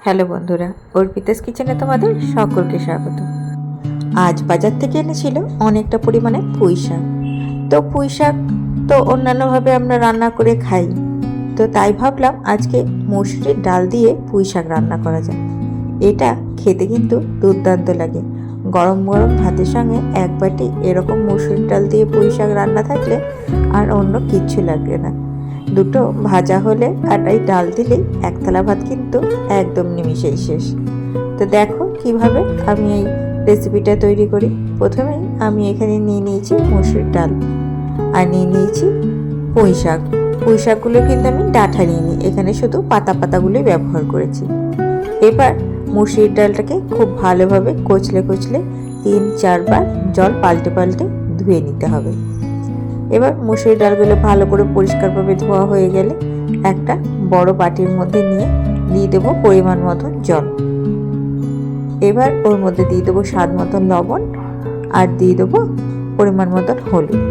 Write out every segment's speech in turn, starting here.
Hello বন্ধুরা, অর্পিতাস কিচেনে তোমাদের সকলকে স্বাগত। আজ বাজার থেকে এনেছিল অনেকটা পরিমাণে পুঁই শাক। তো পুঁই শাক তো অন্যান্যভাবে আমরা রান্না করে খাই, তো তাই ভাবলাম আজকে মসুরির ডাল দিয়ে পুঁই শাক রান্না করা যায়। এটা খেতে কিন্তু দুর্দান্ত লাগে। গরম গরম ভাতের সঙ্গে এক বাটি এরকম মসুরির ডাল দিয়ে পুঁই শাক রান্না থাকলে আর অন্য কিচ্ছু লাগবে না। দুটো ভাজা হলে আর এই ডাল দিলেই এক থালা ভাত কিন্তু একদম নিমিষেই শেষ। তো দেখো কিভাবে আমি এই রেসিপিটা তৈরি করি। প্রথমেই আমি এখানে নিয়ে নিয়েছি মসুর ডাল আর নিয়ে নিয়েছি পুঁই শাক। পুঁই শাকগুলো কিন্তু আমি ডাঁটা নিইনি, এখানে শুধু পাতা পাতাগুলোই ব্যবহার করেছি। এবার মসুর ডালটাকে খুব ভালোভাবে কচলে কচলে 3-4 বার জল পাল্টে পাল্টে ধুয়ে নিতে হবে। এবার মসুর ডালগুলো ভালো করে পরিষ্কারভাবে ধোয়া হয়ে গেলে একটা বড় বাটির মধ্যে নিয়ে দিয়ে দেবো পরিমাণ মতন জল। এবার ওর মধ্যে দিয়ে দেবো স্বাদ মতন লবণ আর দিয়ে দেবো পরিমাণ মতন হলুদ।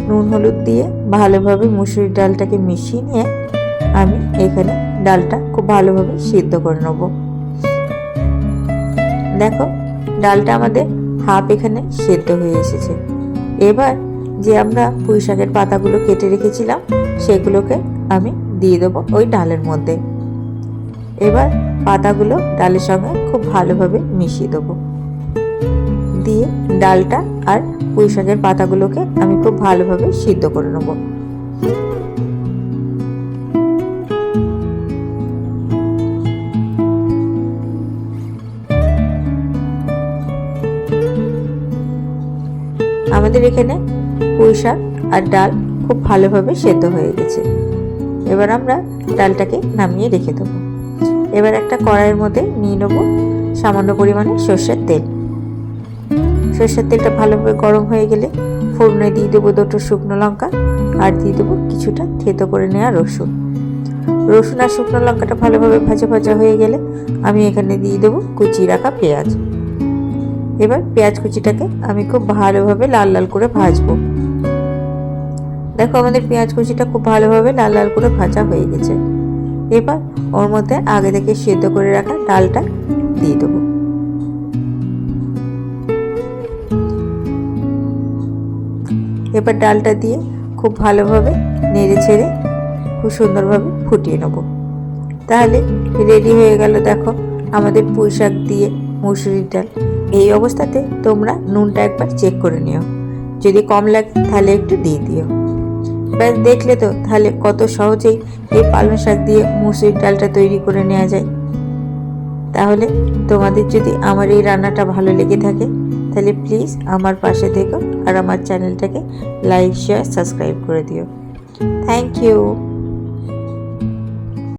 নুন হলুদ দিয়ে ভালোভাবে মসুর ডালটাকে মিশিয়ে নিয়ে আমি এখানে ডালটা খুব ভালোভাবে সিদ্ধ করে নেব। দেখো ডালটা আমাদের হাফ এখানে সেদ্ধ হয়ে এসেছে। এবার যে আমরা পুঁই শাকের পাতাগুলো কেটে রেখেছিলাম সেগুলোকে আমি দিয়ে দেবো ওই ডালের মধ্যে। এবার পাতাগুলো ডালের সঙ্গে খুব ভালোভাবে মিশিয়ে দেবো। দিয়ে ডালটা আর পুঁই শাকের পাতাগুলোকে আমি খুব ভালোভাবে সিদ্ধ করে নেব। আমাদের এখানে পুঁই শাক আর ডাল খুব ভালোভাবে সেদ্ধ হয়ে গেছে। এবার আমরা ডালটাকে নামিয়ে রেখে দেবো। এবার একটা কড়াইয়ের মধ্যে নিয়ে নেব সামান্য পরিমাণে সর্ষের তেল। সর্ষের তেলটা ভালোভাবে গরম হয়ে গেলে ফোড়নে দিয়ে দেবো 2টো শুকনো লঙ্কা আর দিয়ে দেবো কিছুটা থেতো করে নেওয়া রসুন। রসুন আর শুকনো লঙ্কাটা ভালোভাবে ভাজা ভাজা হয়ে গেলে আমি এখানে দিয়ে দেবো কুচিয়ে রাখা পেঁয়াজ। এবার পেঁয়াজ কুচিটাকে আমি খুব ভালোভাবে লাল লাল করে ভাজবো। দেখো আমাদের পেঁয়াজ কুচিটা খুব ভালোভাবে লাল লাল করে ভাজা হয়ে গেছে। এবার ওর মধ্যে আগে থেকে সেদ্ধ করে রাখা ডালটা দিয়ে দেবো। এবার ডালটা দিয়ে খুব ভালোভাবে নেড়ে ছেড়ে খুব সুন্দরভাবে ফুটিয়ে নেব। তাহলে রেডি হয়ে গেল দেখো আমাদের পুঁই শাক দিয়ে মসুরির ডাল। এই অবস্থাতে তোমরা নুনটা একবার চেক করে নিও, যদি কম লাগে তাহলে একটু দিয়ে দিও। ব্যাস দেখলে তো তাহলে কত সহজেই এই পালং শাক দিয়ে মসুরির ডালটা তৈরি করে নেওয়া যায়। তাহলে তোমাদের যদি আমার এই রান্নাটা ভালো লেগে থাকে তাহলে প্লিজ আমার পাশে থেকো আর আমার চ্যানেলটাকে লাইক শেয়ার সাবস্ক্রাইব করে দিও। Thank you.